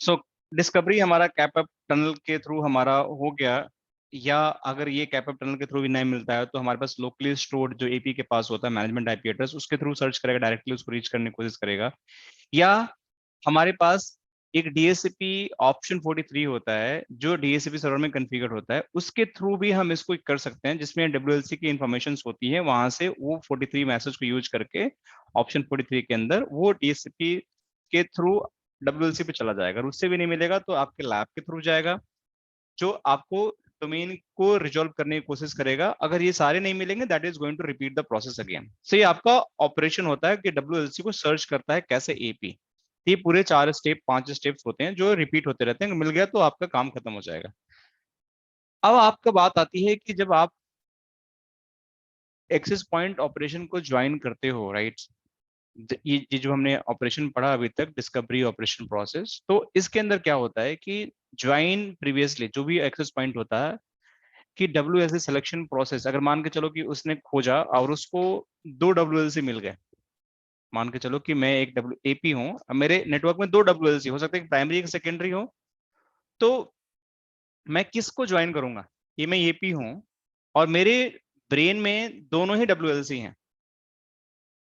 सो discovery हमारा कैपअप tunnel के through हमारा हो गया, या अगर ये कैपअप टनल के थ्रू भी नहीं मिलता है तो हमारे पास लोकली स्टोर्ड जो एपी के पास होता है मैनेजमेंट आईपी एड्रेस, उसके थ्रू सर्च करेगा, डायरेक्टली उसको रीच करने की कोशिश करेगा। या हमारे पास एक डीएससीपी ऑप्शन 43 होता है जो डीएससीपी सर्वर में कॉन्फ़िगर होता है, उसके थ्रू भी हम इसको कर सकते हैं, जिसमें डब्ल्यूएलसी की इंफॉर्मेशन होती है, वहां से वो 43 मैसेज को यूज करके ऑप्शन 43 के अंदर वो डीएससीपी के थ्रू डब्ल्यूएलसी पे चला जाएगा। अगर उससे भी नहीं मिलेगा तो आपके लैब के थ्रू जाएगा, जो आपको डोमेन को रिजॉल्व करने की कोशिश करेगा। अगर ये सारे नहीं मिलेंगे, that is going to repeat the process again. So ये आपका ऑपरेशन होता है कि डब्ल्यूएलसी को सर्च करता है कैसे एपी। ये पूरे 4 स्टेप 5 स्टेप्स होते हैं जो रिपीट होते रहते हैं, मिल गया तो आपका काम खत्म हो जाएगा। अब आपका बात आती है कि जब आप एक्सेस पॉइंट ऑपरेशन को ज्वाइन करते हो, राइट, ये जो हमने ऑपरेशन पढ़ा अभी तक, डिस्कवरी ऑपरेशन प्रोसेस, तो इसके अंदर क्या होता है कि ज्वाइन प्रीवियसली जो भी एक्सेस पॉइंट होता है कि डब्ल्यू एस सिलेक्शन प्रोसेस, अगर मान के चलो कि उसने खोजा और उसको 2 WLC मिल गए। मान के चलो कि मैं एक डब्ल्यू एपी हूँ, अब मेरे नेटवर्क में 2 WLC हो सकते हैं, प्राइमरी एक सेकेंडरी हो, तो मैं किसको ज्वाइन करूंगा? ये मैं एपी हूँ और मेरे ब्रेन में दोनों ही डब्ल्यूएलसी हैं,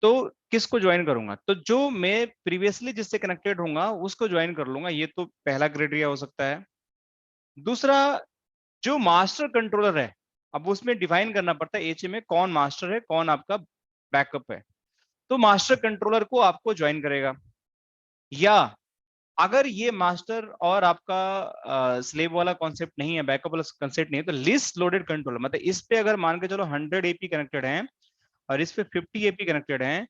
तो किसको ज्वाइन करूंगा? तो जो मैं प्रीवियसली जिससे कनेक्टेड होऊंगा उसको ज्वाइन कर लूंगा। ये तो पहला क्राइटेरिया हो सकता है। दूसरा, जो मास्टर कंट्रोलर है, अब उसमें डिफाइन करना पड़ता है एचए में कौन मास्टर है कौन आपका बैकअप है, तो मास्टर कंट्रोलर को आपको ज्वाइन करेगा। या अगर ये मास्टर और आपका स्लेव वाला कॉन्सेप्ट नहीं है, बैकअप वाला कॉन्सेप्ट नहीं है, तो लिस्ट लोडेड कंट्रोलर, मतलब इस पे अगर मान के चलो 100 एपी कनेक्टेड है और इस पे 50 एपी कनेक्टेड है,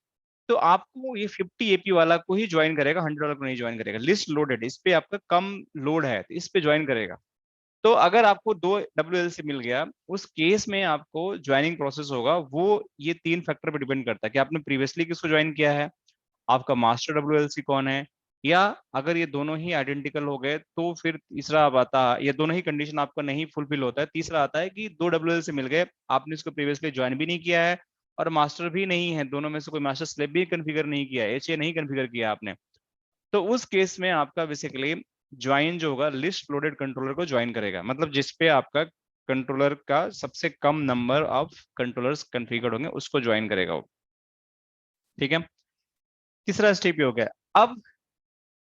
तो आपको ये 50 एपी वाला को ही ज्वाइन करेगा, 100 वाला को नहीं ज्वाइन करेगा। लिस्ट लोडेड, इस पे आपका कम लोड है तो इस पे ज्वाइन करेगा। तो अगर आपको 2 WLC मिल गया, उस केस में आपको ज्वाइनिंग प्रोसेस होगा, वो ये 3 फैक्टर पे डिपेंड करता है कि आपने प्रीवियसली किसको ज्वाइन किया है, आपका मास्टर डब्ल्यूएलसी कौन है, या अगर ये दोनों ही आइडेंटिकल हो गए तो फिर तीसरा अब आता है, ये दोनों ही कंडीशन आपका नहीं फुलफिल होता है, तीसरा आता है कि 2 WLC मिल गए, आपने इसको प्रीवियसली ज्वाइन भी नहीं किया है और मास्टर भी नहीं है, दोनों में से कोई मास्टर स्लेब भी कन्फिगर नहीं किया है, एचए नहीं कन्फिगर किया आपने, तो उस केस में आपका बेसिकली ज्वाइन जो होगा लिस्ट लोडेड कंट्रोलर को ज्वाइन करेगा, मतलब जिसपे आपका कंट्रोलर का सबसे कम नंबर ऑफ कंट्रोलर्स कन्फिगर्ड होंगे उसको ज्वाइन करेगा वो। ठीक है, तीसरा स्टेप ये हो गया। अब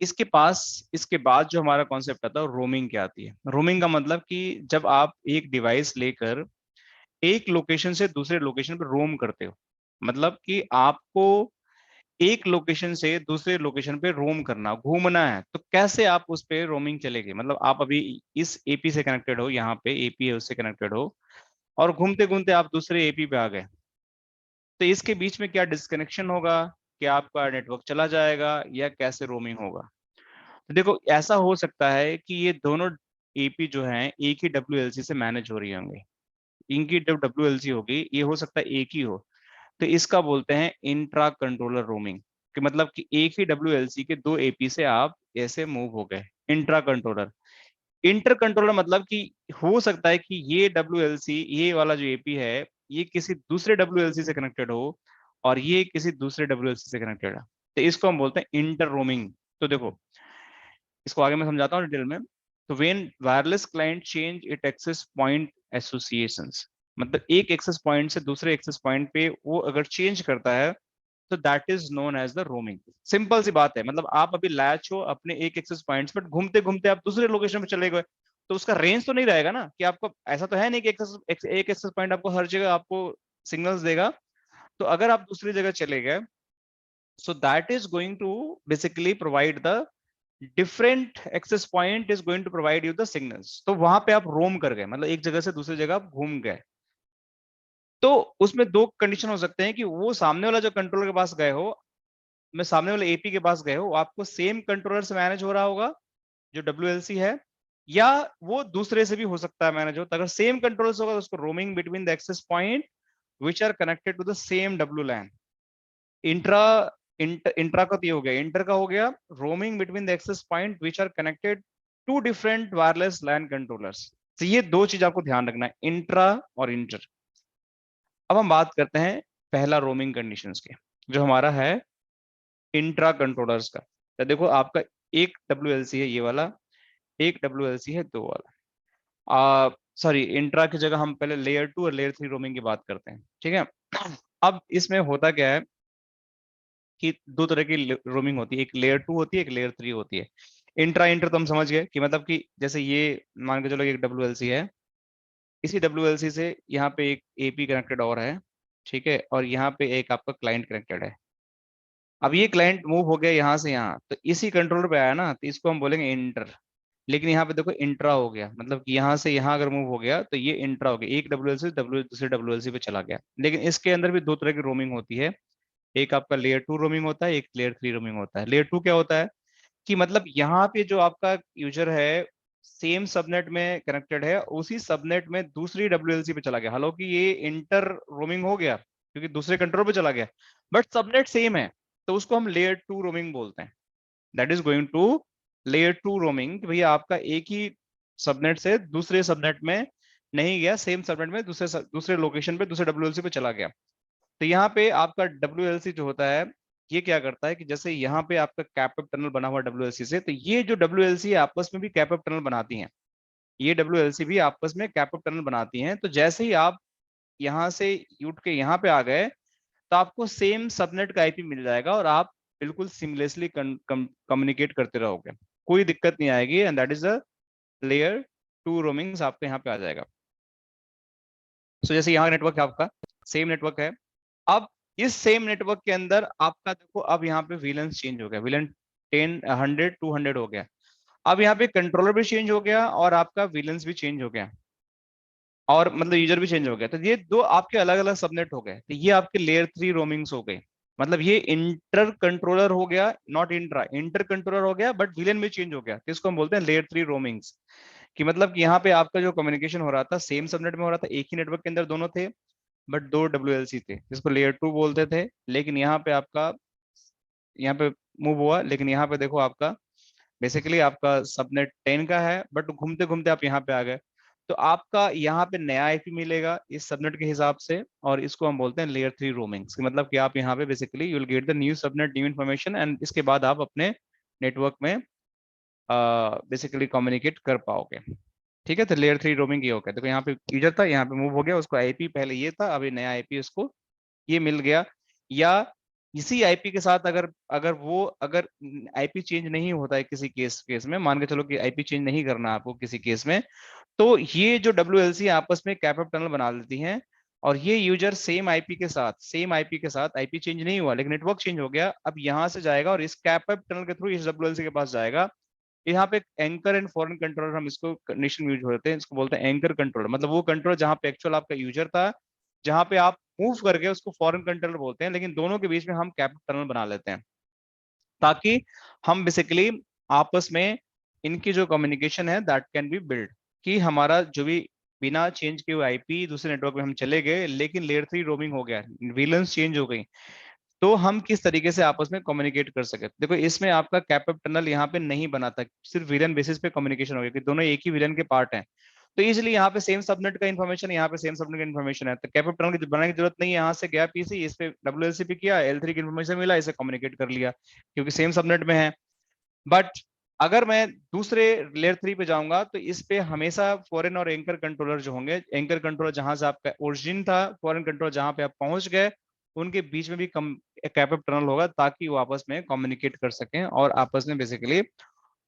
इसके बाद जो हमारा कॉन्सेप्ट आता है रोमिंग क्या आती है। रोमिंग का मतलब कि जब आप एक डिवाइस लेकर एक लोकेशन से दूसरे लोकेशन पर रोम करते हो, मतलब कि आपको एक लोकेशन से दूसरे लोकेशन पे रोम करना, घूमना है, तो कैसे आप उस पे रोमिंग चलेगी? मतलब आप अभी इस एपी से कनेक्टेड हो, यहाँ पे एपी है उससे कनेक्टेड हो, और घूमते घूमते आप दूसरे एपी पे आ गए, तो इसके बीच में क्या डिस्कनेक्शन होगा? क्या आपका नेटवर्क चला जाएगा या कैसे रोमिंग होगा? तो देखो, ऐसा हो सकता है कि ये दोनों एपी जो हैं एक ही डब्ल्यूएलसी से मैनेज हो रही होंगी, इनकी जो डब्ल्यूएलसी होगी ये हो सकता है एक ही हो, तो इसका बोलते हैं इंट्रा कंट्रोलर रोमिंग, कि मतलब कि एक ही डब्ल्यूएलसी के 2 एपी से आप ऐसे मूव हो गए। इंट्रा कंट्रोलर, इंटर कंट्रोलर मतलब कि हो सकता है कि ये डब्ल्यूएलसी, ये वाला जो एपी है, ये किसी दूसरे डब्ल्यूएलसी से कनेक्टेड हो और ये किसी दूसरे डब्ल्यूएलसी से कनेक्टेड है, तो इसको हम बोलते हैं इंटर रोमिंग। तो देखो, इसको आगे मैं समझाता हूँ डिटेल में। तो when wireless client change it access point associations, मतलब एक एक्सेस पॉइंट से दूसरे एक्सेस पॉइंट पे वो अगर चेंज करता है, तो that is known as the roaming. Simple सी बात है, मतलब आप अभी लैच हो अपने एक एक्सेस पॉइंट पर, घूमते घूमते आप दूसरे लोकेशन पे चले गए, तो उसका रेंज तो नहीं रहेगा ना, कि आपको ऐसा तो है नहीं कि एक एक्सेस पॉइंट आपको हर जगह आपको सिग्नल्स देगा। तो अगर आप दूसरी जगह चले गए, so that is going to basically provide the different access point is going to provide you the signals। तो वहां पे आप रोम कर गए, मतलब एक जगह से दूसरी जगह आप घूम गए। तो उसमें 2 कंडीशन हो सकते हैं कि वो सामने वाला जो कंट्रोलर के पास गए हो, मैं सामने वाले एपी के पास गए हो, आपको सेम कंट्रोलर से मैनेज हो रहा होगा जो डब्ल्यूएलसी है, या वो दूसरे से भी हो सकता है मैनेज हो। तो अगर सेम कंट्रोलर से होगा तो उसको roaming between the access point which are connected to the same W LAN. Intra intra का तो ये हो गया, इंटर का हो गया roaming between the access point which are connected to different wireless LAN controllers. तो ये 2 चीज आपको ध्यान रखना है, इंट्रा और इंटर। अब हम बात करते हैं पहला रोमिंग कंडीशंस के, जो हमारा है इंट्रा कंट्रोलर्स का। तो देखो, आपका एक WLC है ये वाला, एक WLC है दो वाला। सॉरी, इंट्रा की जगह हम पहले लेयर 2 और लेयर 3 रोमिंग की बात करते हैं, ठीक है। अब इसमें होता क्या है कि दो तरह की रोमिंग होती है, एक लेयर 2 होती है, एक लेयर 3 होती है। इंट्रा इंटर तो हम समझ गए कि मतलब कि जैसे ये मान के चलो एक WLC है, इसी WLC से यहाँ पे एक AP कनेक्टेड और है, ठीक है, और यहाँ पे एक आपका क्लाइंट कनेक्टेड है। अब ये क्लाइंट मूव हो गया यहाँ से यहाँ, तो इसी कंट्रोलर पे आया ना, तो इसको हम बोलेंगे इंटर। लेकिन यहाँ पे देखो इंट्रा हो गया, मतलब कि यहाँ से यहाँ अगर मूव हो गया तो ये इंट्रा हो गया, एक WLC दूसरे WLC पे चला गया। लेकिन इसके अंदर भी दो तरह की रोमिंग होती है, एक आपका लेयर 2 रोमिंग होता है, एक लेयर 3 रोमिंग होता है। लेयर 2 क्या होता है कि मतलब यहाँ पे जो आपका यूजर है सेम सबनेट में कनेक्टेड है, उसी सबनेट में दूसरी WLC पे चला गया, हालांकि ये इंटर रोमिंग हो गया क्योंकि दूसरे कंट्रोल पे चला गया, बट सबनेट सेम है, तो उसको हम लेयर 2 रोमिंग बोलते हैं। That is going to layer 2 roaming, भैया आपका एक ही सबनेट से दूसरे सबनेट में नहीं गया, सेम सबनेट में दूसरे लोकेशन पे दूसरे WLC पे चला गया। तो यहाँ पे आपका WLC जो होता है ये क्या करता है कि जैसे यहाँ पे आपका कैपअप टनल बना हुआ WLC से, तो ये जो WLC आपस में भी कैपअप टनल बनाती हैं, ये WLC भी आपस में कैपअप टनल बनाती हैं। तो जैसे ही आप यहाँ से उठ के यहाँ पे आ गए, तो आपको सेम सबनेट का IP मिल जाएगा और आप बिल्कुल सिमलेसली कम्युनिकेट करते रहोगे, कोई दिक्कत नहीं आएगी। And that is a layer 2 रोमिंग्स आपके यहाँ पे आ जाएगा। सो जैसे यहाँ नेटवर्क है आपका, सेम नेटवर्क है। अब इस सेम नेटवर्क के अंदर आपका देखो, अब यहाँ पे विलेंस चेंज हो गया, विलेन 10 100 200 हो गया। अब यहाँ पे कंट्रोलर भी चेंज हो गया और आपका विलेंस भी चेंज हो गया, और मतलब यूजर भी चेंज हो गया। तो ये दो आपके अलग अलग सबनेट हो गए, तो ये आपके लेयर 3 रोमिंग्स हो गई। मतलब ये इंटर कंट्रोलर हो गया, नॉट इंट्रा, इंटर कंट्रोलर हो गया, बट विलेन भी चेंज हो गया, तो इसको हम बोलते हैं लेयर 3 रोमिंग्स। कि मतलब कि यहाँ पे आपका जो कम्युनिकेशन हो रहा था सेम सबनेट में हो रहा था, एक ही नेटवर्क के अंदर दोनों थे, बट दो WLC थे जिसको लेयर 2 बोलते थे। लेकिन यहाँ पे आपका यहाँ पे मूव हुआ, लेकिन यहाँ पे देखो आपका बेसिकली आपका सबनेट 10 का है, बट घूमते घूमते आप यहाँ पे आ गए, तो आपका यहाँ पे नया IP मिलेगा इस सबनेट के हिसाब से, और इसको हम बोलते हैं लेयर 3 रोमिंग्स। मतलब कि आप यहाँ पे basically you will get the new subnet, new information, and इसके बाद आप अपने नेटवर्क में बेसिकली कम्युनिकेट कर पाओगे। ठीक है, तो लेयर 3 रोमिंग ये हो गया। देखो यहाँ पे यूजर था, यहाँ पे मूव हो गया, उसको IP पहले ये था, अभी नया IP उसको ये मिल गया। या इसी IP के साथ अगर अगर IP चेंज नहीं होता है किसी केस में, मान के चलो कि IP चेंज नहीं करना आपको किसी केस में, तो ये जो WLC आपस में कैपअप टनल बना लेती हैं, और ये यूजर सेम IP के साथ IP चेंज नहीं हुआ लेकिन नेटवर्क चेंज हो गया, अब यहाँ से जाएगा और इस कैपअप टनल के थ्रू इस WLC के पास जाएगा। यहाँ पे एंकर एंड फॉरेन कंट्रोलर, हम इसको कंडीशन यूज होते हैं, इसको बोलते हैं एंकर कंट्रोलर। मतलब वो कंट्रोलर जहाँ पे एक्चुअल आपका यूजर था, जहाँ पे आप मूव कर गए, उसको फॉरेन कंट्रोलर बोलते हैं, लेकिन दोनों के बीच में हम कैप टनल बना लेते हैं, ताकि हम बेसिकली आपस में इनकी जो कम्युनिकेशन है दैट कैन बी बिल्ड, कि हमारा जो भी बिना चेंज किए हुए IP दूसरे नेटवर्क में हम चले गए, लेकिन लेयर 3 रोमिंग हो गया, विलेंस चेंज हो गई, तो हम किस तरीके से आपस में कम्युनिकेट कर सके। देखो इसमें आपका कैपअप टनल यहाँ पे नहीं बनाता, सिर्फ विलन बेसिस पे कम्युनिकेशन हो गया कि दोनों एक ही विलन के पार्ट हैं, तो इसलिए यहाँ पे सेम सबनेट का इन्फॉर्मेशन, यहाँ पे सेम सबनेट का इन्फॉर्मेशन है, तो कैपअप टनल की बनाने की जरूरत नहीं है। यहाँ से गया PC, इस पे WLC पे किया, L3 की इन्फॉर्मेशन मिला, इसे कम्युनिकेट कर लिया क्योंकि सेम सबनेट में है। बट अगर मैं दूसरे लेयर 3 पे जाऊंगा, तो इस पे हमेशा फॉरेन और एंकर कंट्रोलर जो होंगे, एंकर कंट्रोलर जहां से आपका ओरिजिन था, फॉरेन कंट्रोलर जहां पे आप पहुंच गए, उनके बीच में भी कैपअप टनल होगा, ताकि वो आपस में कम्युनिकेट कर सकें और आपस में बेसिकली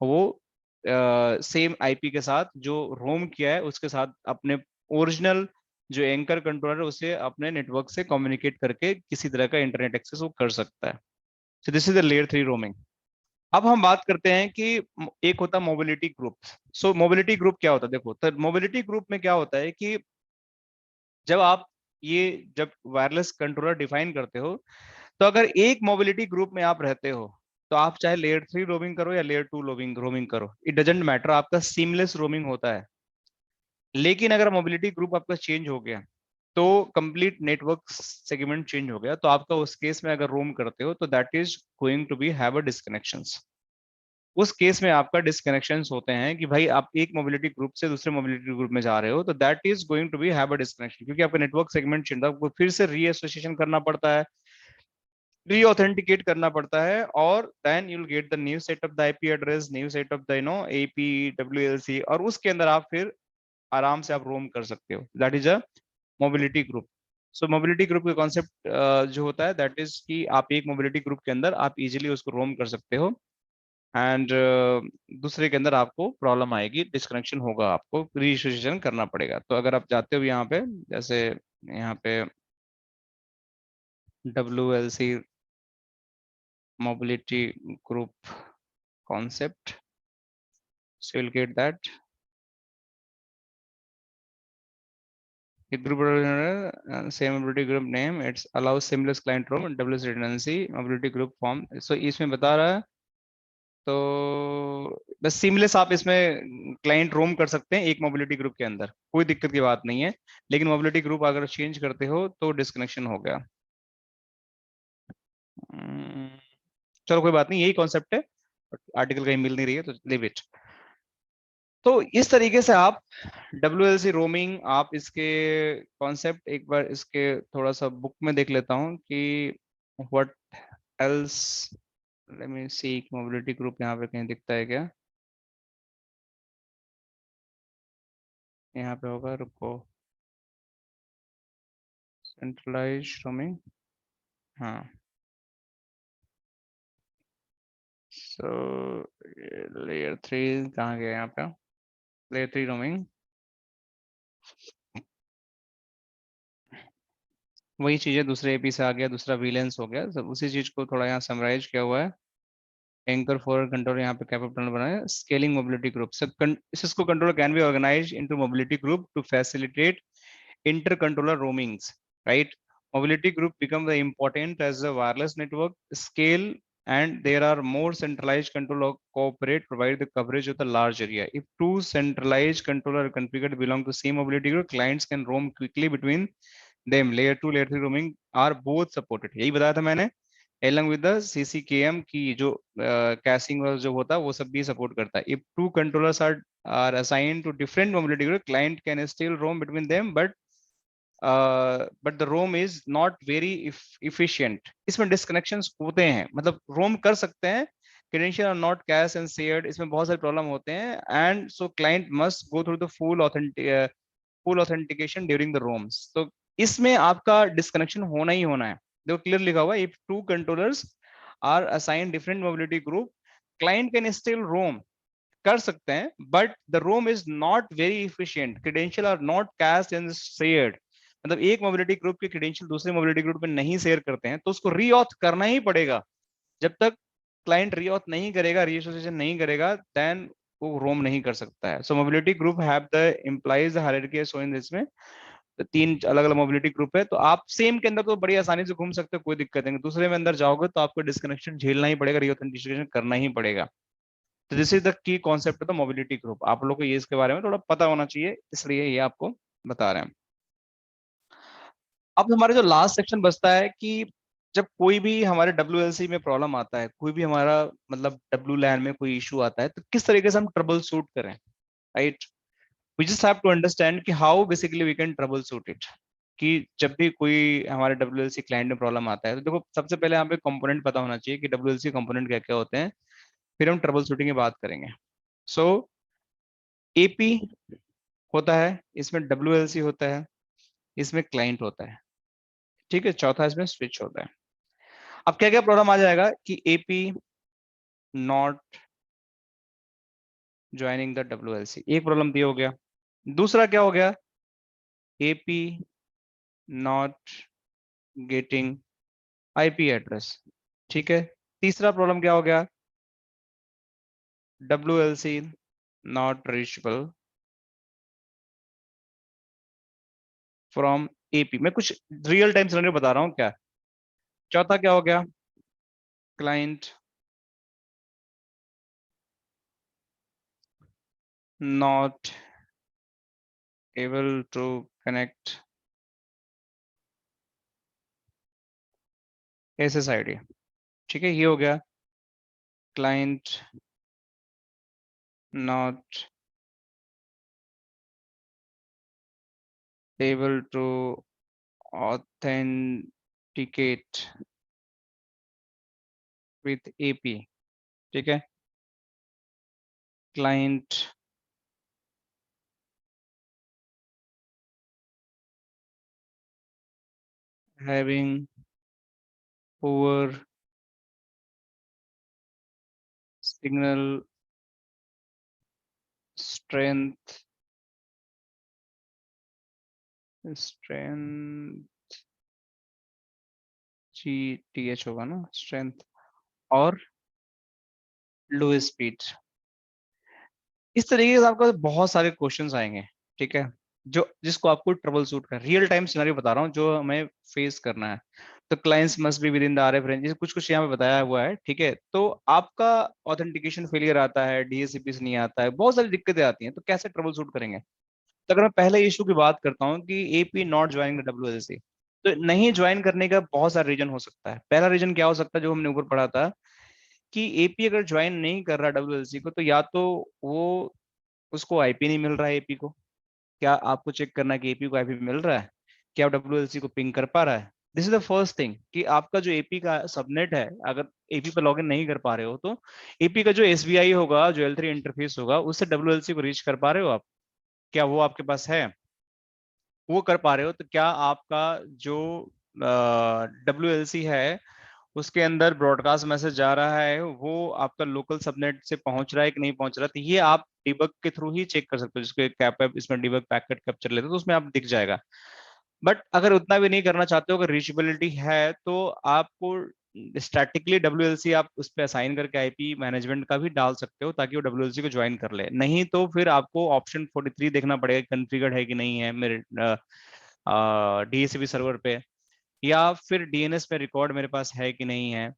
वो सेम IP के साथ जो रोम किया है उसके साथ अपने ओरिजिनल जो एंकर कंट्रोलर है उसे अपने नेटवर्क से कम्युनिकेट करके किसी तरह का इंटरनेट एक्सेस वो कर सकता है। So this is the layer 3 roaming. अब हम बात करते हैं कि एक होता है मोबिलिटी ग्रुप। सो मोबिलिटी ग्रुप क्या होता है, देखो तो मोबिलिटी ग्रुप में क्या होता है कि जब आप ये जब वायरलेस कंट्रोलर डिफाइन करते हो, तो अगर एक मोबिलिटी ग्रुप में आप रहते हो, तो आप चाहे लेयर 3 रोमिंग करो या लेयर 2 रोमिंग रोमिंग करो, इट डजेंट मैटर, आपका सीमलेस रोमिंग होता है। लेकिन अगर मोबिलिटी ग्रुप आपका चेंज हो गया, तो कंप्लीट नेटवर्क सेगमेंट चेंज हो गया, तो आपका उस केस में अगर रोम करते हो, तो that is going to be have a disconnections. उस केस में आपका डिस्कनेक्शंस होते हैं कि भाई आप एक मोबिलिटी ग्रुप से दूसरे मोबिलिटी ग्रुप में जा रहे हो, तो that is going to be have a disconnection, क्योंकि आपका नेटवर्क सेगमेंट चेंज, आपको फिर से रीएसोसिएशन करना पड़ता है, रीऑथेंटिकेट करना पड़ता है, और then you will get the new set of the IP address, new set of the AP WLC, और उसके अंदर आप फिर आराम से आप रोम कर सकते हो। That is a mobility group. So mobility group का कॉन्सेप्ट जो होता है दैट इज कि आप एक मोबिलिटी ग्रुप के अंदर आप इजीली उसको रोम कर सकते हो, एंड दूसरे के अंदर आपको प्रॉब्लम आएगी, डिस्कनेक्शन होगा, आपको रीएसोसिएशन करना पड़ेगा। तो अगर आप जाते हो यहाँ पे, जैसे यहाँ पे WLC mobility group concept, so you'll get that it group same mobility group name, it allows seamless client room and WLC redundancy mobility group form। so इसमें बता रहा है, तो बस सीमलेस आप इसमें क्लाइंट रोम कर सकते हैं एक मोबिलिटी ग्रुप के अंदर, कोई दिक्कत की बात नहीं है। लेकिन मोबिलिटी ग्रुप अगर चेंज करते हो तो डिस्कनेक्शन हो गया। हम्म, चलो कोई बात नहीं, यही कॉन्सेप्ट है, आर्टिकल कहीं मिल नहीं रही है तो लिव इट। तो इस तरीके से आप WLC रोमिंग, आप इसके कॉन्सेप्ट एक बार इसके थोड़ा सा बुक में देख लेता हूँ कि what else, let me see mobility group यहाँ पे कहीं दिखता है क्या, यहाँ पे होगा, रुको, सेंट्रलाइज रोमिंग, हाँ। सो लेयर 3 कहाँ गया यहाँ पे, लेयर 3 रोमिंग, वही चीज है, दूसरे एपी से आ गया, दूसरा वीलेंस हो गया, सब उसी चीज को थोड़ा यहाँ समराइज किया हुआ है। एंकर फॉर कंट्रोल यहाँ पे कैपेबल बनाया, स्केलिंग मोबिलिटी ग्रुप, इसको controller can be organise into mobility group to facilitate inter controller roamings, right? Mobility group become the important as the wireless network scale, and there are more centralized control cooperate provide the coverage of the large area. If two centralized controller configured belong to same mobility group, clients can roam quickly between them। layer 2 layer 3 roaming are both supported, यही बताया था मैंने, along with the CCKM की जो कैसिंग जो होता है वो सब भी सपोर्ट करता है। if two controllers are assigned to different mobility group, client can still roam between them, but the roam is not very efficient। इसमें डिस्कनेक्शंस होते हैं, मतलब रोम कर सकते हैं, credential are not cached and shared, इसमें बहुत सारे प्रॉब्लम होते हैं, and so client must go through the full authentication during the roams. तो इसमें आपका डिस्कनेक्शन होना ही होना है। देखो क्लियर लिखा हुआ है, if two controllers are assign different mobility group, client can still roam, कर सकते हैं, but the roam is not very efficient, credential are not cast and shared. मतलब एक मोबिलिटी ग्रुप के क्रेडेंशियल दूसरे मोबिलिटी ग्रुप में नहीं शेयर करते हैं तो उसको रीऑथ करना ही पड़ेगा। जब तक क्लाइंट रीऑथ नहीं करेगा, रीएसोसिएशन नहीं करेगा, देन वो रोम नहीं कर सकता है। So mobility group have the implies hierarchy so in this में, तो तीन अलग अलग मोबिलिटी ग्रुप है, तो आप सेम के अंदर तो बड़ी आसानी से घूम सकते हो, कोई दिक्कत नहीं। दूसरे में अंदर जाओगे तो आपको डिस्कनेक्शन झेलना ही पड़ेगा, रीऑथेंटिकेशन करना ही पड़ेगा। तो this is the key concept of the mobility group, आप लोग को ये इसके बारे में थोड़ा पता होना चाहिए, इसलिए ये आपको बता रहे हैं। अब हमारे जो लास्ट सेक्शन बचता है कि जब कोई भी हमारे WLC में प्रॉब्लम आता है, कोई भी हमारा मतलब डब्ल्यू लैन में कोई इशू आता है, तो किस तरीके से हम ट्रबल शूट करें, right? We just have to understand कि how basically we can troubleshoot it. कि जब भी कोई हमारे WLC क्लाइंट में प्रॉब्लम आता है, तो देखो सबसे पहले हमें कंपोनेंट पता होना चाहिए कि WLC कंपोनेंट क्या क्या होते हैं, फिर हम ट्रबल शूटिंग की बात करेंगे। सो एपी होता है, इसमें WLC होता है, इसमें क्लाइंट होता है, ठीक है, चौथा इसमें स्विच होता है। अब क्या क्या प्रॉब्लम आ जाएगा कि AP not joining the WLC, एक प्रॉब्लम ये हो गया। दूसरा क्या हो गया, AP not getting IP address, ठीक है। तीसरा प्रॉब्लम क्या हो गया, WLC not reachable from AP. मैं कुछ रियल टाइम सिनेरियो बता रहा हूँ क्या। चौथा क्या हो गया, client not able to connect SSID, ठीक है, ये हो गया client not able to authenticate with AP, ठीक है, client having poor signal strength, strength G T H होगा ना, स्ट्रेंथ, और लो स्पीड। इस तरीके से आपको बहुत सारे क्वेश्चंस आएंगे, ठीक है, जो जिसको आपको ट्रबल शूट कर, रियल टाइम सिनेरियो बता रहा हूँ जो हमें फेस करना है। तो clients must be with in the RF range, कुछ कुछ यहाँ पे बताया हुआ है, ठीक है। तो आपका ऑथेंटिकेशन फेलियर आता है, डीएससीपी से नहीं आता है, बहुत सारी दिक्कतें आती हैं, तो कैसे ट्रबल शूट करेंगे। तो अगर मैं पहले इशू की बात करता हूँ कि एपी नॉट ज्वाइनिंग द डब्ल्यूएलसी, तो नहीं ज्वाइन करने का बहुत सारा रीजन हो सकता है। पहला रीजन क्या हो सकता है, जो हमने ऊपर पढ़ा था, कि एपी अगर ज्वाइन नहीं कर रहा डब्ल्यूएलसी को, तो या तो वो, उसको आईपी नहीं मिल रहा है एपी को। क्या आपको चेक करना है कि एपी को आईपी मिल रहा है, क्या डब्ल्यूएलसी को पिंग कर पा रहा है। This is the first thing, कि आपका जो एपी का सबनेट है, अगर एपी पे लॉगिन नहीं कर पा रहे हो, तो एपी का जो एसबीआई होगा, जो एल थ्री इंटरफेस होगा, उससे डब्ल्यूएलसी को रीच कर पा रहे हो आप, क्या वो आपके पास है, वो कर पा रहे हो। तो क्या आपका जो डब्ल्यू एल सी है, उसके अंदर ब्रॉडकास्ट मैसेज जा रहा है, वो आपका लोकल सबनेट से पहुंच रहा है कि नहीं पहुंच रहा। तो ये आप डिबग के थ्रू ही चेक कर सकते हो, जिसको कैप ऐप इसमें डिबग पैकेट कैप्चर लेते हो, तो उसमें आप दिख जाएगा। बट अगर उतना भी नहीं करना चाहते हो, अगर रीचेबिलिटी है, तो आपको स्टैटिकली डब्ल्यूएलसी आप उस पर असाइन करके आईपी मैनेजमेंट का भी डाल सकते हो, ताकि वो डब्ल्यूएलसी को ज्वाइन कर ले। नहीं तो फिर आपको ऑप्शन 43 देखना पड़ेगा, कॉन्फ़िगर्ड है कि नहीं है मेरे डीएससीपी सर्वर पे, या फिर डीएनएस पे रिकॉर्ड मेरे पास है कि नहीं है।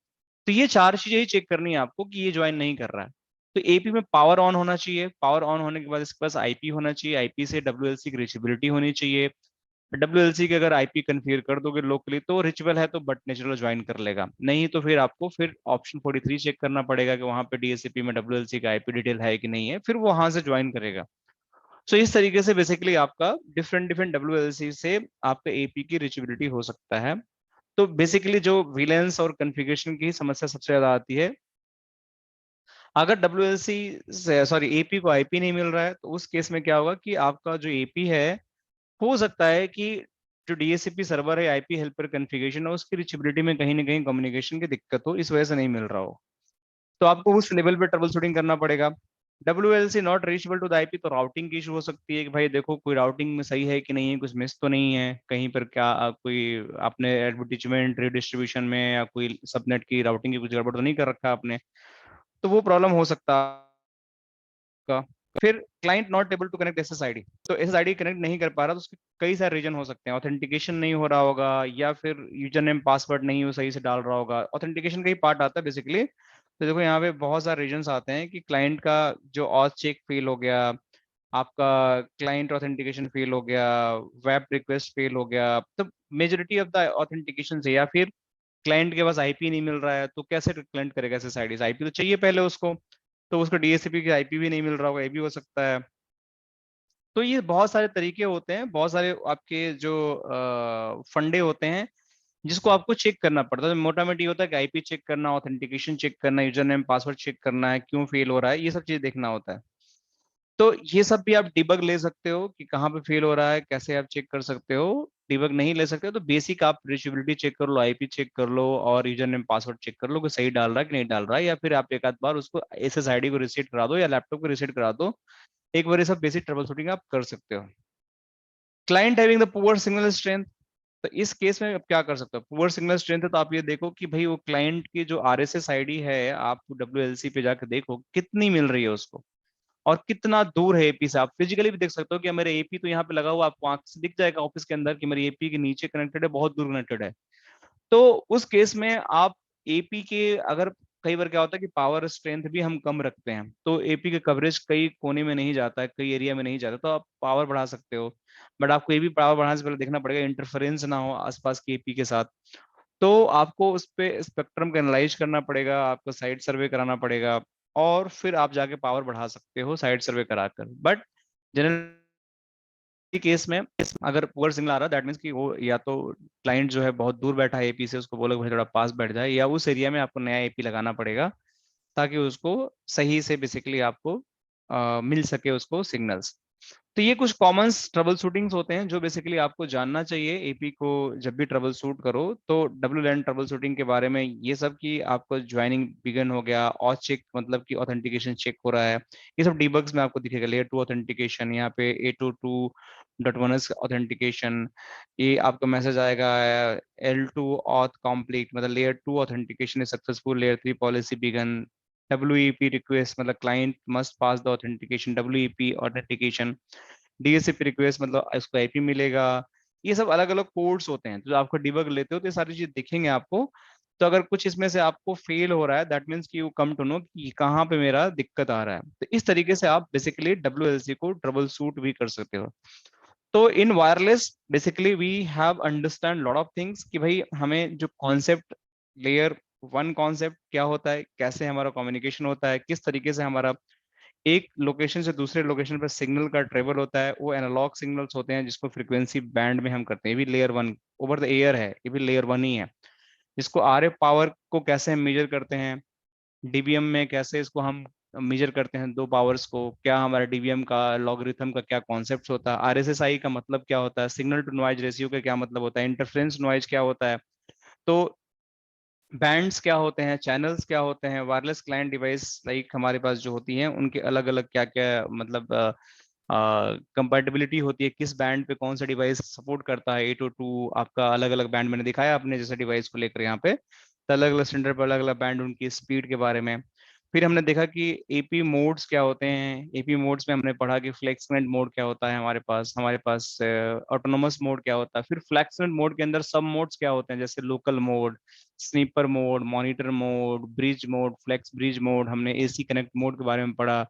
तो ये चार चीजें ही चेक करनी है आपको, कि ये ज्वाइन नहीं कर रहा है। तो एपी में पावर ऑन होना चाहिए, पावर ऑन होने के बाद इसके पास आईपी होना चाहिए, आईपी से डब्ल्यूएलसी की रीचेबिलिटी होनी चाहिए। डब्ल्यूएलसी के अगर आईपी कन्फिगर कर दोगे लोकली, तो रिचेबल है तो बट नेचुरल ज्वाइन कर लेगा, नहीं तो फिर आपको फिर ऑप्शन 43 चेक करना पड़ेगा, कि वहां पे डीएससीपी में डब्ल्यूएलसी का आईपी डिटेल है कि नहीं है, फिर वो वहां से ज्वाइन करेगा। सो इस तरीके से बेसिकली आपका डिफरेंट डिफरेंट डब्ल्यूएलसी से आपका एपी की रिचेबिलिटी हो सकता है। तो बेसिकली जो विलेंस और कॉन्फ़िगरेशन की समस्या सबसे ज्यादा आती है, अगर डब्ल्यूएलसी से, सॉरी, एपी को आईपी नहीं मिल रहा है, तो उस केस में क्या होगा कि आपका जो एपी है, हो सकता है कि जो डीएससीपी सर्वर है, आईपी हेल्पर कॉन्फ़िगरेशन है, उसकी रिचेबिलिटी में कहीं ना कहीं कम्युनिकेशन की दिक्कत हो, इस वजह से नहीं मिल रहा हो। तो आपको उस लेवल पे ट्रबल शूटिंग करना पड़ेगा। WLC not reachable to the IP, तो राउटिंग की इशू हो सकती है, कि भाई देखो कोई राउटिंग में सही है कि नहीं है, कुछ मिस तो नहीं है कहीं पर, क्या कोई आपने एडवर्टीजमेंट रिडिस्ट्रीब्यूशन में या कोई सबनेट की राउटिंग की कुछ गड़बड़ तो नहीं कर रखा आपने। तो वो प्रॉब्लम हो सकता का। फिर client not able to connect SSID, तो एसएसआईडी कनेक्ट नहीं कर पा रहा, तो उसके कई सारे रीजन हो सकते हैं। ऑथेंटिकेशन नहीं हो रहा होगा, या फिर यूजर नेम पासवर्ड नहीं वो सही से डाल रहा होगा, ऑथेंटिकेशन का ही पार्ट आता है बेसिकली। तो देखो यहाँ पे बहुत सारे रीजन आते हैं, कि क्लाइंट का जो ऑथ चेक फेल हो गया, आपका क्लाइंट ऑथेंटिकेशन फेल हो गया, वेब रिक्वेस्ट फेल हो गया, तो मेजोरिटी ऑफ द ऑथेंटिकेशन से, या फिर क्लाइंट के पास आईपी नहीं मिल रहा है, तो कैसे क्लाइंट करेगा एसएसआईडी, आईपी तो चाहिए पहले उसको, तो उसको डीएससीपी की आईपी भी नहीं मिल रहा होगा, ये भी हो सकता है। तो ये बहुत सारे तरीके होते हैं, बहुत सारे आपके जो फंडे होते हैं, जिसको आपको चेक करना पड़ता है। मोटा मोटी होता है कि आईपी चेक करना, ऑथेंटिकेशन चेक करना, यूजर नेम पासवर्ड चेक करना है, क्यों फेल हो रहा है, ये सब चीज देखना होता है। तो ये सब भी आप डिबग ले सकते हो, कि कहाँ पे फेल हो रहा है, कैसे आप चेक कर सकते हो। डिबग नहीं ले सकते हो, तो बेसिक आप रीचेबिलिटी चेक कर लो, आईपी चेक कर लो, और यूजर नेम पासवर्ड चेक कर लो कि सही डाल रहा है कि नहीं डाल रहा है, या फिर आप एक आध बार उसको एसएसआईडी को रिसेट करा दो, या लैपटॉप को रिसेट करा दो। एक बार ये सब बेसिक ट्रबल शूटिंग आप कर सकते हो। Client having the poor signal strength, तो इस केस में आप क्या कर सकते हो। पुअर सिग्नल स्ट्रेंथ है, तो आप ये देखो कि भाई वो क्लाइंट की जो आरएसएस आईडी है, आप डब्ल्यूएलसी पे जाकर देखो कितनी मिल रही है उसको, और कितना दूर है एपी से। आप फिजिकली भी देख सकते हो कि मेरे एपी तो यहाँ पे लगा हुआ, आपको आंख से दिख जाएगा ऑफिस के अंदर कि मेरी एपी के नीचे कनेक्टेड है, बहुत दूर कनेक्टेड है। तो उस केस में आप एपी के, अगर कई बार क्या होता है कि पावर स्ट्रेंथ भी हम कम रखते हैं, तो एपी के कवरेज कई कोने में नहीं जाता है, कई एरिया में नहीं जाता, तो आप पावर बढ़ा सकते हो। बट आपको ये भी पावर बढ़ाने से पहले देखना पड़ेगा इंटरफेरेंस ना हो आसपास की एपी के साथ। तो आपको उस पे स्पेक्ट्रम का एनालाइज करना पड़ेगा, आपको साइट सर्वे कराना पड़ेगा, और फिर आप जाके पावर बढ़ा सकते हो साइट सर्वे कराकर। बट जनरल केस में अगर पुअर सिग्नल आ रहा है दैट मीन्स कि वो या तो क्लाइंट जो है बहुत दूर बैठा है एपी से, उसको बोलो भाई थोड़ा पास बैठ जाए, या उस एरिया में आपको नया एपी लगाना पड़ेगा ताकि उसको सही से बेसिकली आपको मिल सके उसको सिग्नल्स। तो ये कुछ कॉमन ट्रबल शूटिंग्स होते हैं जो बेसिकली आपको जानना चाहिए एपी को जब भी ट्रबल शूट करो। तो डब्ल्यू लैन ट्रबल शूटिंग के बारे में ये सब कि आपको ज्वाइनिंग बिगन हो गया, और चेक मतलब कि ऑथेंटिकेशन चेक हो रहा है, ये सब डीबग्स में आपको दिखेगा। लेयर 2 ऑथेंटिकेशन, यहाँ पे A22.1s ऑथेंटिकेशन, ये आपका मैसेज आएगा L2 ऑथ कॉम्प्लीट, मतलब layer 2 authentication is successful, layer 3 policy begun, WEP request मतलब client must pass the authentication, WEP authentication, DHCP request मतलब इसको आईपी मिलेगा। ये सब अलग अलग कोड्स होते हैं, तो आपको डिबग लेते हो तो ये सारी चीज दिखेंगे आपको। तो अगर कुछ इसमें से आपको फेल हो रहा है दैट मीन्स कि यू कम टू नो कि कहाँ पे मेरा दिक्कत आ रहा है। तो इस तरीके से आप बेसिकली WLC को ट्रबल शूट भी कर सकते हो। तो in wireless basically we have understand lot of things कि भाई हमें जो कॉन्सेप्ट लेयर 1 कॉन्सेप्ट क्या होता है, कैसे हमारा कम्युनिकेशन होता है, किस तरीके से हमारा एक लोकेशन से दूसरे लोकेशन पर सिग्नल का ट्रेवल होता है, वो एनालॉग सिग्नल्स होते हैं जिसको फ्रीक्वेंसी बैंड में हम करते हैं, ये भी लेयर 1 ओवर द एयर है, ये भी लेयर 1 ही है। जिसको RF पावर को कैसे हम मेजर करते हैं, डीबीएम में कैसे इसको हम मेजर करते हैं, दो पावर्स को, क्या हमारा डीबीएम का लॉगरिथम का क्या कॉन्सेप्ट होता है, RSSI का मतलब क्या होता है, सिग्नल टू नॉइज रेशियो का क्या मतलब होता है, इंटरफेरेंस नॉइज क्या होता है, तो बैंड्स क्या होते हैं, चैनल्स क्या होते हैं, वायरलेस क्लाइंट डिवाइस लाइक हमारे पास जो होती हैं उनके अलग अलग क्या क्या मतलब कंपैटिबिलिटी होती है, किस बैंड पे कौन सा डिवाइस सपोर्ट करता है। 802 आपका अलग अलग बैंड मैंने दिखाया अपने जैसे डिवाइस को लेकर यहाँ पे, तो अलग अलग स्टैंडर्ड पर अलग अलग बैंड, उनकी स्पीड के बारे में। फिर हमने देखा कि एपी मोड्स क्या होते हैं, एपी मोड्स में हमने पढ़ा कि फ्लेक्सनेट मोड क्या होता है, हमारे पास ऑटोनोमस मोड क्या होता है। फिर फ्लेक्सनेट मोड के अंदर सब मोड्स क्या होते हैं, जैसे local mode, sniffer mode, monitor mode, bridge mode, flex bridge mode, हमने एसी कनेक्ट मोड के बारे में पढ़ा।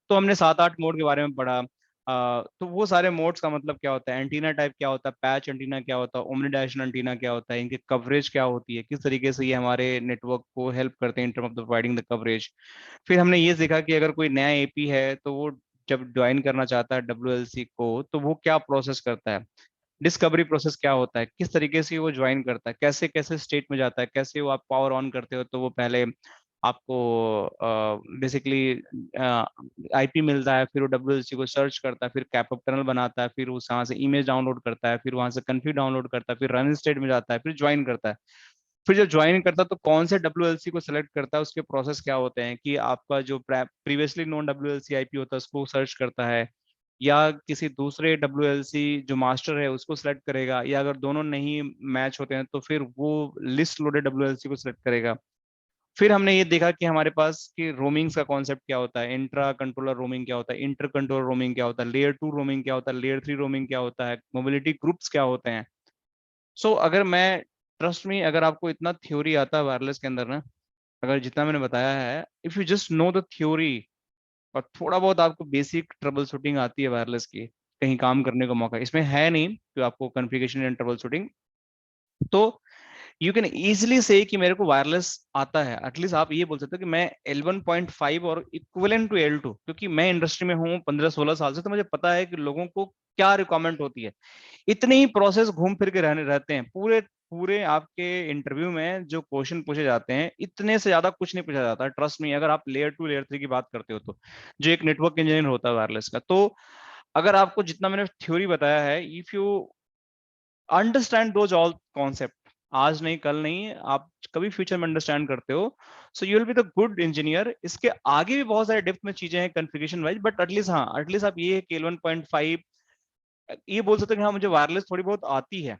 तो हमने 7-8 मोड के बारे में पढ़ा। तो वो सारे मोड्स का मतलब क्या होता है, एंटीना टाइप क्या होता है, पैच एंटीना क्या होता है, ओमनी डायरेक्शनल एंटीना क्या होता है, इनकी कवरेज क्या होती है, किस तरीके से ये हमारे नेटवर्क को हेल्प करते हैं in term of the providing the coverage. फिर हमने ये देखा कि अगर कोई नया एपी है तो वो जब ज्वाइन करना चाहता है WLC को तो वो क्या प्रोसेस करता है, डिस्कवरी प्रोसेस क्या होता है, किस तरीके से वो ज्वाइन करता है, कैसे कैसे स्टेट में जाता है, कैसे वो आप पावर ऑन करते हो तो वो पहले आपको बेसिकली आईपी मिलता है, फिर वो WLC को सर्च करता है, फिर कैपअप टनल बनाता है, फिर उस वहां से इमेज डाउनलोड करता है, फिर वहां से कन्फिग डाउनलोड करता है, फिर रन स्टेट में जाता है, फिर ज्वाइन करता है। फिर जब ज्वाइन करता है तो कौन से WLC को सिलेक्ट करता है, उसके प्रोसेस क्या होते हैं कि आपका जो प्रीवियसली नोन WLC आईपी होता है उसको सर्च करता है, या किसी दूसरे WLC जो मास्टर है उसको सिलेक्ट करेगा, या अगर दोनों नहीं मैच होते हैं तो फिर वो लिस्ट लोडेड WLC को सिलेक्ट करेगा। फिर हमने ये देखा कि हमारे पास कि रोमिंग्स का कॉन्सेप्ट क्या होता है, इंट्रा कंट्रोलर रोमिंग क्या होता है, इंटर कंट्रोलर रोमिंग क्या होता है, लेयर 2 रोमिंग क्या होता है, लेयर 3 रोमिंग क्या होता है, मोबिलिटी ग्रुप्स क्या होते हैं। सो अगर मैं ट्रस्ट में अगर आपको इतना थ्योरी आता है वायरलेस के अंदर ना, अगर जितना मैंने बताया है, if you just know the theory और थोड़ा बहुत आपको बेसिक ट्रबल शूटिंग आती है वायरलेस की, कहीं काम करने का मौका इसमें है नहीं कि आपको कॉन्फ़िगरेशन एंड ट्रबल शूटिंग, तो यू कैन इजिली से कि मेरे को वायरलेस आता है। एटलीस्ट आप ये बोल सकते हो कि मैं L1.5 और इक्विवेलेंट टू L2, क्योंकि मैं इंडस्ट्री में हूँ 15-16 साल से, तो मुझे पता है कि लोगों को क्या रिक्वायरमेंट होती है। इतने ही प्रोसेस घूम फिर के रहने रहते हैं पूरे पूरे आपके इंटरव्यू में, जो क्वेश्चन पूछे जाते हैं इतने से ज्यादा कुछ नहीं पूछा जाता, ट्रस्ट मी। अगर आप लेयर 2 लेयर 3 की बात करते हो तो जो एक नेटवर्क इंजीनियर होता है वायरलेस का, तो अगर आपको जितना मैंने थ्योरी बताया है, if you understand those all concept, आज नहीं कल नहीं, आप कभी फ्यूचर में अंडरस्टैंड करते हो, so you will be the good engineer. इसके आगे भी बहुत सारे डेप्थ में चीजें हैं कॉन्फ़िगरेशन वाइज, बट एटलीस्ट हाँ, एटलीस्ट आप ये कि 1.5 ये बोल सकते हो कि हाँ मुझे वायरलेस थोड़ी बहुत आती है।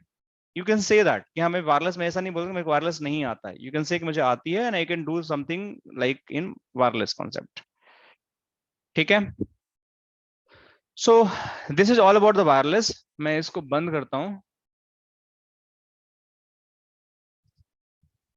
यू कैन से दैट कि हमें वायरलेस में, ऐसा नहीं बोलूंगा मेरे को वायरलेस नहीं आता है, यू कैन से कि मुझे आती है and I can do something like in wireless concept. ठीक है, so this is all about the wireless. मैं इसको बंद करता हूँ।